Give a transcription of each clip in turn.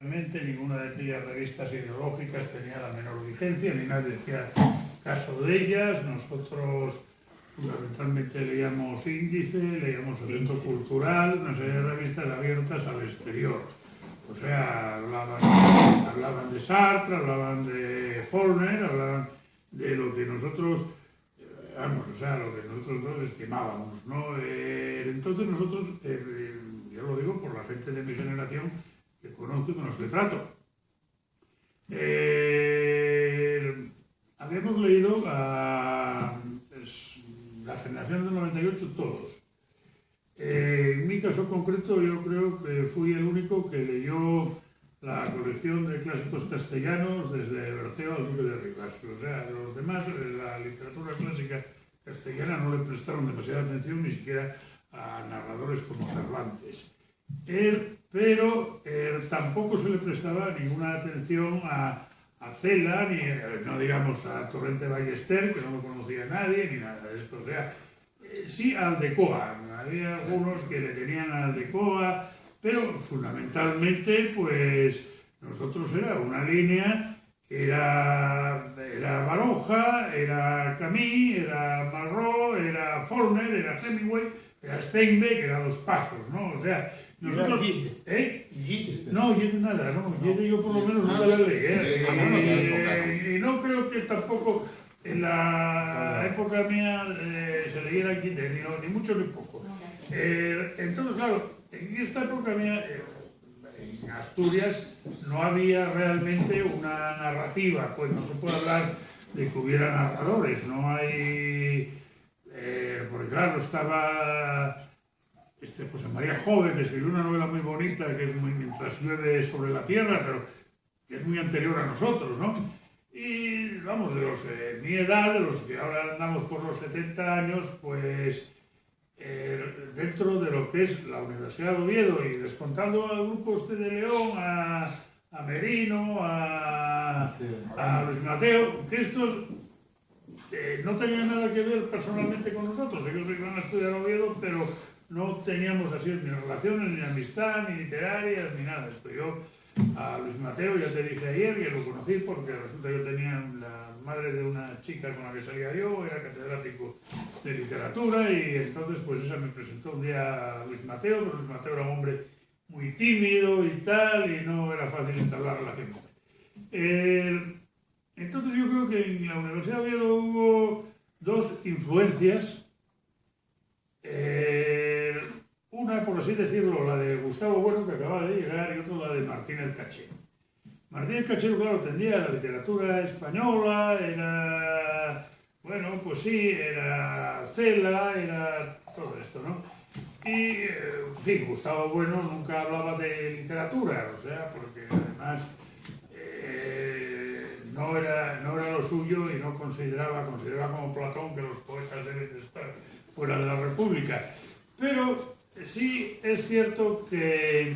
Ninguna de aquellas revistas ideológicas tenía la menor vigencia, ni nadie hacía caso de ellas. Nosotros fundamentalmente leíamos Índice, leíamos Centro Cultural, una serie de revistas abiertas al exterior. O sea, hablaban de Sartre, hablaban de Faulkner, hablaban de lo que nosotros, lo que nosotros dos estimábamos, ¿no? Entonces nosotros, yo lo digo por la gente de mi generación, que conozco y con los que trato. Habíamos leído a la generación del 98 todos. En mi caso concreto yo creo que fui el único que leyó la colección de clásicos castellanos desde Berceo al Duque de Rivas. O sea, los demás, la literatura clásica castellana no le prestaron demasiada atención, ni siquiera a narradores como Cervantes. Pero tampoco se le prestaba ninguna atención a Cela, ni no digamos a Torrente Ballester, que no lo conocía nadie, ni nada de esto. O sea, sí a Aldecoa. Había algunos que le tenían a Aldecoa, pero fundamentalmente, pues, nosotros era una línea que era Baroja, era Camus, era Malraux, era Faulkner, era Hemingway, era Steinbeck, era Dos Pasos, ¿no? O sea, nosotros, no, nada, no, yo por lo menos nunca la leí, y no creo que tampoco en la época mía se leyera Gide, ni mucho ni poco. Entonces, claro, en esta época mía, en Asturias, no había realmente una narrativa, pues no se puede hablar de que hubiera narradores, no hay, porque claro, estaba José María Joven, que escribió una novela muy bonita, que es Mientras llueve sobre la tierra, pero que es muy anterior a nosotros, ¿no? Y vamos, de los de mi edad, de los que ahora andamos por los 70 años, pues dentro de lo que es la Universidad de Oviedo y descontando al grupo de León, a Merino, a Luis Mateo, que estos no tenían nada que ver personalmente con nosotros. Ellos iban a estudiar a Oviedo, pero no teníamos así ni relaciones, ni amistad, ni literarias, ni nada. Yo a Luis Mateo ya te dije ayer que lo conocí porque resulta que yo tenía la madre de una chica con la que salía yo, era catedrático de literatura, y entonces pues esa me presentó un día a Luis Mateo, pero Luis Mateo era un hombre muy tímido y tal, y no era fácil entablar relación con él. Entonces yo creo que en la Universidad de Oviedo hubo dos influencias. Una, por así decirlo, la de Gustavo Bueno, que acaba de llegar, y otra la de Martínez Cachero. Martínez Cachero, claro, tendía la literatura española, era, bueno, pues sí, era Cela, era todo esto, ¿no? Y, en fin, Gustavo Bueno nunca hablaba de literatura, o sea, porque además no era lo suyo, y no consideraba como Platón que los poetas deben de estar fuera de la República. Pero sí es cierto que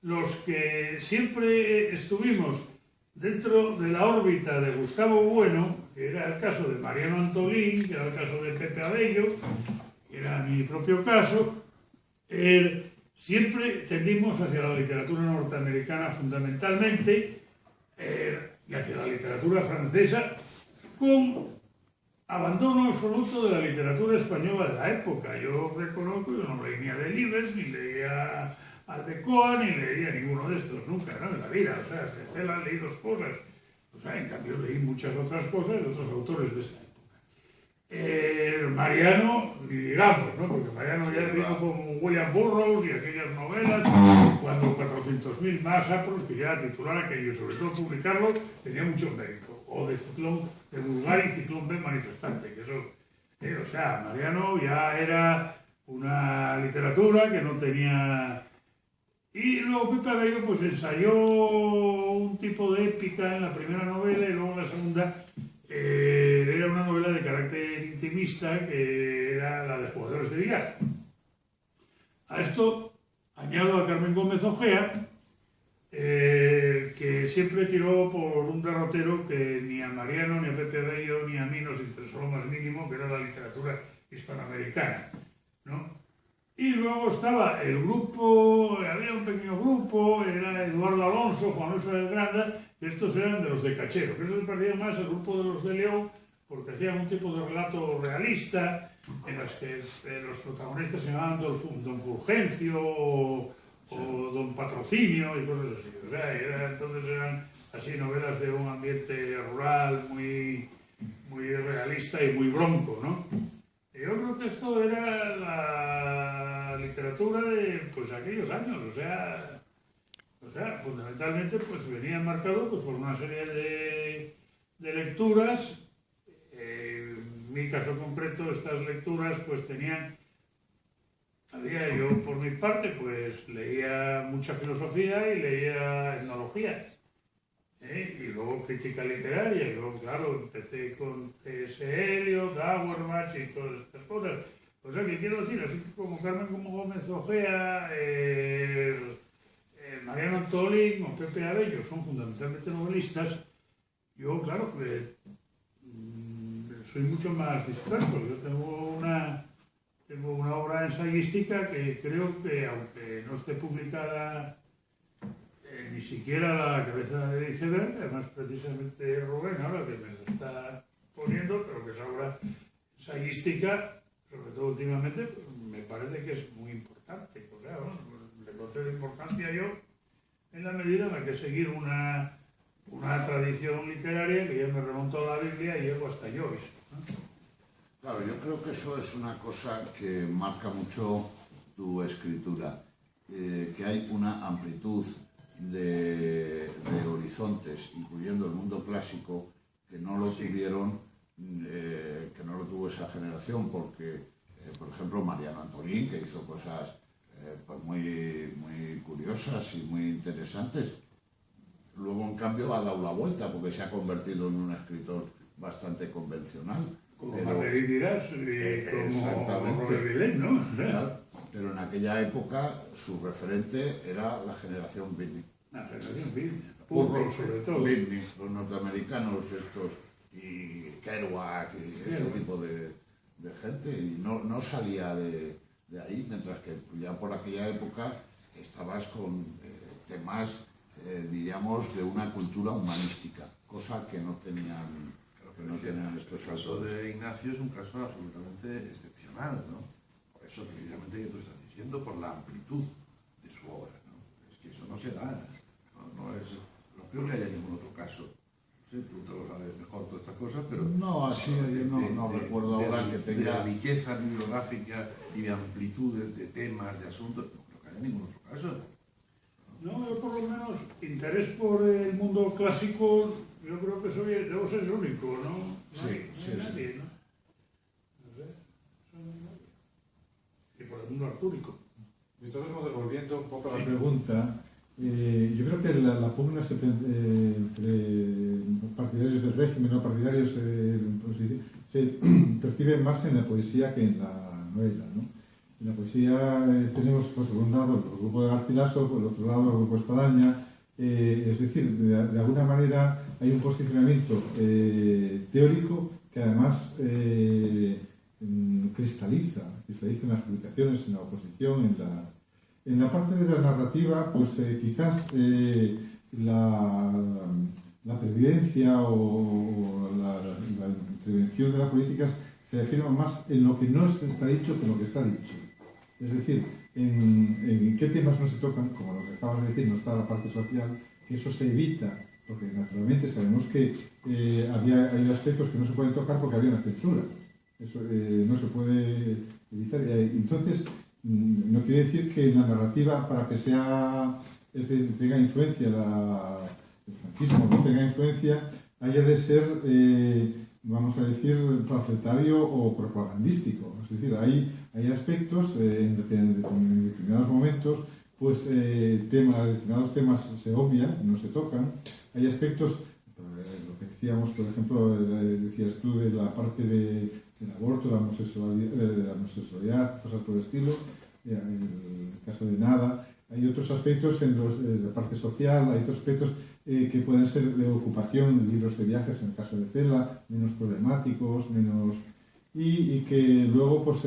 los que siempre estuvimos dentro de la órbita de Gustavo Bueno, que era el caso de Mariano Antolín, que era el caso de Pepe Abello, que era mi propio caso, siempre tendimos hacia la literatura norteamericana fundamentalmente, y hacia la literatura francesa, con abandono absoluto de la literatura española de la época. Yo reconozco que no leía ni a Delibes, ni leía a Aldecoa, ni leía a ninguno de estos nunca, ¿no? En la vida. O sea, de Cela leí dos cosas. O sea, en cambio leí muchas otras cosas de otros autores de esa época. Mariano, ni digamos, ¿no? Porque Mariano ya vino con William Burroughs y aquellas novelas, cuando 400.000 más apros, que ya titular aquello, sobre todo publicarlo, tenía mucho mérito. O de Ciclón, de Vulgar y Ciclón B Manifestante, que eso, o sea, Mariano ya era una literatura que no tenía. Y luego Pepe Abello pues ensayó un tipo de épica en la primera novela, y luego en la segunda era una novela de carácter intimista, que era la de Jugadores de Billar. A esto añado a Carmen Gómez Ojea, que siempre tiró por un derrotero que ni a Mariano, ni a Pepe Abello, ni a mí nos interesó lo más mínimo, que era la literatura hispanoamericana, ¿no? Y luego estaba el grupo, había un pequeño grupo, era Eduardo Alonso, Juan Luis de Granda, y estos eran de los de Cachero, que eso se parecía más al grupo de los de León, porque hacían un tipo de relato realista, en los que los protagonistas se llamaban Don Fulgencio o Don Patrocinio y cosas así. O sea, entonces eran así novelas de un ambiente rural muy realista y muy bronco, ¿no? Yo creo que esto era la literatura de pues aquellos años, o sea, fundamentalmente pues venía marcado pues, por una serie de lecturas. En mi caso concreto, estas lecturas pues yo por mi parte pues leía mucha filosofía y leía etnología. Y luego crítica literaria, y luego, claro, empecé con T.S. Eliot, Auerbach y todas estas cosas. O sea, que quiero decir, así como Carmen como Gómez Ojea, Mariano Antolín o Pepe Abello son fundamentalmente novelistas. Yo, claro, soy mucho más disperso. Yo tengo una obra ensayística que creo que, aunque no esté publicada ni siquiera la cabeza de iceberg, además precisamente Rubén ahora que me lo está poniendo, pero que esa obra ensayística, sobre todo últimamente, pues, me parece que es muy importante. O sea, bueno, le concedo importancia yo en la medida en la que seguir una tradición literaria que ya me remontó a la Biblia y llego hasta Joyce, ¿no? Claro, yo creo que eso es una cosa que marca mucho tu escritura, que hay una amplitud de horizontes, incluyendo el mundo clásico, que no lo tuvieron, que no lo tuvo esa generación, porque, por ejemplo, Mariano Antolín, que hizo cosas pues muy curiosas y muy interesantes, luego en cambio ha dado la vuelta, porque se ha convertido en un escritor bastante convencional. Como Marguerite Duras y como Robert Villén, ¿no? Claro, pero en aquella época su referente era la generación Beatnik. La generación Beatnik, Purro sobre todo. Beatnik, los norteamericanos estos, y Kerouac y este tipo de gente, y no salía de ahí, mientras que ya por aquella época estabas con temas, diríamos, de una cultura humanística, cosa que no tenían estos el caso de Ignacio es un caso absolutamente excepcional, ¿no? Por eso precisamente que tú estás diciendo, por la amplitud de su obra, ¿no? Es que eso no se da, no creo que haya ningún otro caso. Sí, tú te lo sabes mejor todas estas cosas, pero... No, así no recuerdo ahora que tenga... De riqueza bibliográfica y de amplitud de temas, de asuntos, no creo que haya ningún otro caso. No, yo por lo menos interés por el mundo clásico, yo creo que debo ser el único, ¿no? Sí. Nadie, ¿no? No sé, y por el mundo artúrico. De todos modos, volviendo un poco a la pregunta, yo creo que la pugna entre partidarios del régimen o partidarios se percibe más en la poesía que en la novela, ¿no? En la poesía tenemos, pues, por un lado, el grupo de Garcilaso, por el otro lado, el grupo Espadaña. Es decir, de alguna manera hay un posicionamiento teórico que además cristaliza en las publicaciones, en la oposición, en la parte de la narrativa, pues quizás la previdencia o la intervención de las políticas se afirma más en lo que no está dicho que en lo que está dicho. Es decir, en qué temas no se tocan, como lo que acabas de decir, no está la parte social, que eso se evita, porque naturalmente sabemos que hay aspectos que no se pueden tocar porque había una censura. Eso no se puede evitar. Entonces, no quiere decir que en la narrativa, para que tenga influencia el franquismo, no tenga influencia, haya de ser, vamos a decir, panfletario o propagandístico. Es decir, hay aspectos en determinados momentos, pues determinados temas se obvian, no se tocan. Hay aspectos, lo que decíamos, por ejemplo, decías tú, de la parte del aborto, la homosexualidad, cosas por el estilo, en el caso de Nada. Hay otros aspectos en la parte social, hay otros aspectos que pueden ser de ocupación, libros de viajes, en el caso de Cela, menos problemáticos, menos... y que luego pues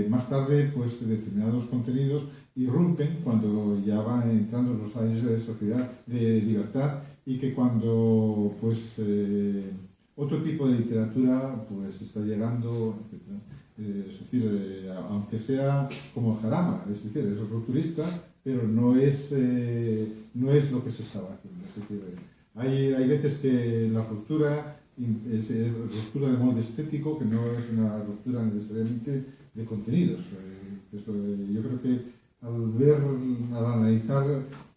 más tarde pues determinados contenidos irrumpen cuando ya van entrando los años de sociedad, de libertad, y que cuando pues otro tipo de literatura pues está llegando, etc. Es decir, aunque sea como Jarama, es decir, es rupturista, pero no es lo que se estaba haciendo. Es decir, hay veces que la ruptura es ruptura de modo estético, que no es una ruptura necesariamente de contenidos. Yo creo que al analizar,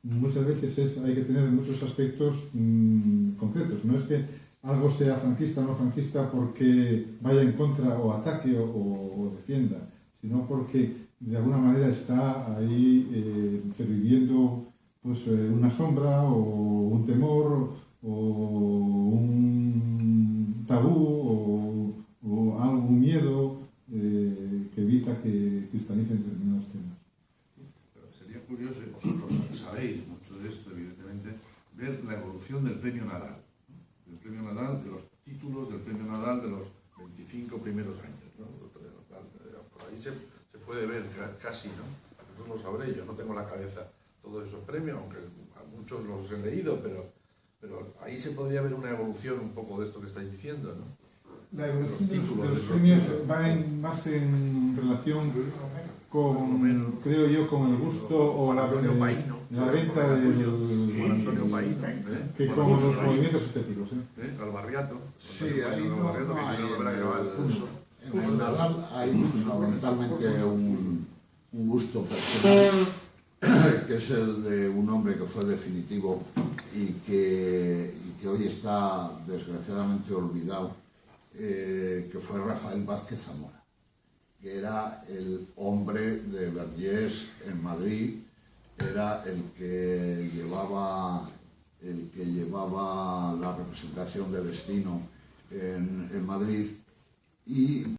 muchas veces hay que tener muchos aspectos concretos. No es que algo sea franquista o no franquista porque vaya en contra o ataque o defienda, sino porque de alguna manera está ahí perviviendo pues, una sombra o un temor o un tabú o algún miedo que evita que cristalicen determinados temas. Pero sería curioso, y vosotros sabéis mucho de esto, evidentemente, ver la evolución del premio Nadal. Del premio Nadal, de los títulos del premio Nadal de los 25 primeros años, ¿no? Por ahí se puede ver casi, ¿no? No lo sabré, yo no tengo en la cabeza todos esos premios, aunque a muchos los he leído, pero ahí se podría ver una evolución un poco de esto que estáis diciendo, ¿no? La evolución de los premios va más en relación con, creo yo, con el gusto o la venta que con los movimientos estéticos. Albarriato. Sí, ahí no hay. En el Nadal hay fundamentalmente un gusto personal, que es el de un hombre que fue definitivo y que hoy está desgraciadamente olvidado, que fue Rafael Vázquez Zamora, que era el hombre de Vergés en Madrid, era el que llevaba la representación de Destino en Madrid, y